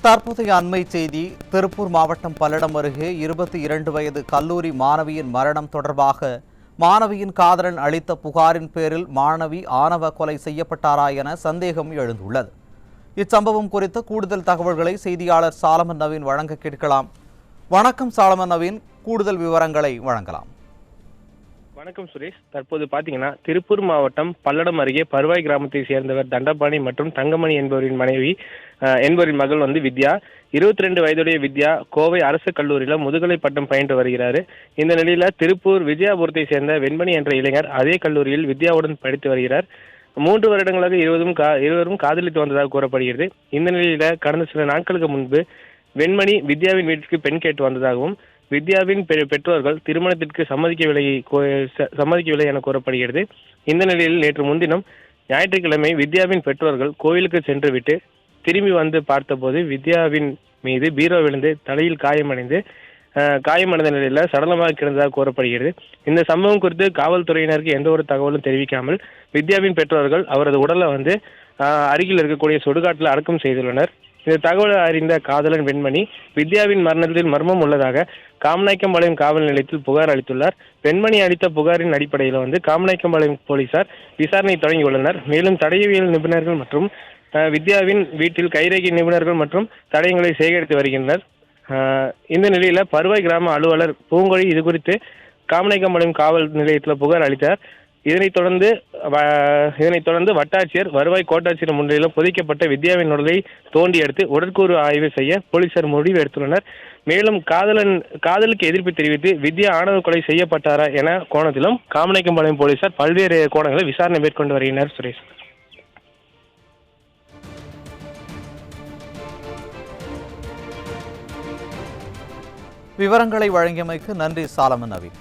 தற்போதைய அண்மை செய்தி. திருப்பூர் மாவட்டம் பல்லடம் அருகே 22 வயது கல்லூரி மாணவியின் மரணம் தொடர்பாக மாணவியின் காதலன் அளித்த புகாரின் பேரில் மாணவி ஆணவ கொலை செய்யப்பட்டாரா என சந்தேகம் எழுந்துள்ளது. இச்சம்பவம் குறித்த கூடுதல் தகவல்களை செய்தியாளர் சாலமன் நவீன் வழங்க கேட்கலாம். வணக்கம் சாலமன் நவீன், கூடுதல் விவரங்களை வழங்கலாம். வணக்கம் சுரேஷ். தற்போது பாத்தீங்கன்னா திருப்பூர் மாவட்டம் பல்லடம் அருகே பருவாய் கிராமத்தை சேர்ந்தவர் தண்டபாணி மற்றும் தங்கமணி என்பவரின் மகள் வித்யா. 22 வயதுடைய வித்யா கோவை அரசு கல்லூரியில முதுகலை பட்டம் பயின்று வருகிறாரு. இந்த நிலையில திருப்பூர் விஜயாபுரத்தை சேர்ந்த வெண்மணி என்ற இளைஞர் அதே கல்லூரியில் வித்யாவுடன் படித்து வருகிறார். 3 வருடங்களாக இருவரும் காதலித்து வந்ததாக கூறப்படுகிறது. இந்த நிலையில கடந்த சில நாட்களுக்கு முன்பு வெண்மணி வித்யாவின் வீட்டிற்கு பெண் கேட்டு வந்ததாகவும் வித்யாவின் பெற்றோர்கள் திருமணத்திற்கு சம்மதிக்கவில்லை என கூறப்படுகிறது. இந்த நிலையில் நேற்று முன்தினம் ஞாயிற்றுக்கிழமை வித்யாவின் பெற்றோர்கள் கோயிலுக்கு சென்றுவிட்டு திரும்பி வந்து பார்த்தபோது வித்யாவின் மீது பீரோ விழுந்து தலையில் காயமடைந்த நிலையில சடலமாக கிடந்ததாக கூறப்படுகிறது. இந்த சம்பவம் குறித்து காவல்துறையினருக்கு எந்த ஒரு தகவலும் தெரிவிக்காமல் வித்யாவின் பெற்றோர்கள் அவரது உடலை அருகில் இருக்கக்கூடிய சுடுகாட்டில் அடக்கம் செய்துள்ளனர். இந்த தகவலை அறிந்த காதலன் வெண்மணி வித்யாவின் மரணத்தில் மர்மம் உள்ளதாக காமநாயக்கம்பாளையம் காவல் நிலையத்தில் புகார் அளித்துள்ளார். வெண்மணி அளித்த புகாரின் அடிப்படையில் காமநாயக்கம்பாளையம் போலீசார் விசாரணை தொடங்கியுள்ளனர். மேலும் தடயவியல் நிபுணர்கள் மற்றும் வித்யாவின் வீட்டில் கைரேகை நிபுணர்கள் மற்றும் தடயங்களை சேகரித்து வருகின்றனர். இந்த நிலையில பருவாய் கிராம அலுவலர் பூங்கொழி இது குறித்து காமநாயக்கம்பாளையம் காவல் நிலையத்தில் புகார் அளித்தார். இதனைத் தொடர்ந்து வட்டாட்சியர் வருவாய் கோட்டாட்சியர் முன்னிலையில் புதைக்கப்பட்ட வித்யாவின் உடலை தோண்டி எடுத்து உடற்கூறு ஆய்வு செய்ய போலீசார் முடிவு எடுத்துள்ளனர். மேலும் காதலுக்கு எதிர்ப்பு தெரிவித்து வித்யா ஆணவ கொலை செய்யப்பட்டாரா என கோணத்திலும் காமநாயக்கம்பாளையம் போலீசார் பல்வேறு கோணங்களை விசாரணை மேற்கொண்டு வருகின்றனர். சுரேஷ், விவரங்களை வழங்கியமைக்கு நன்றி சாலமன் நவீன்.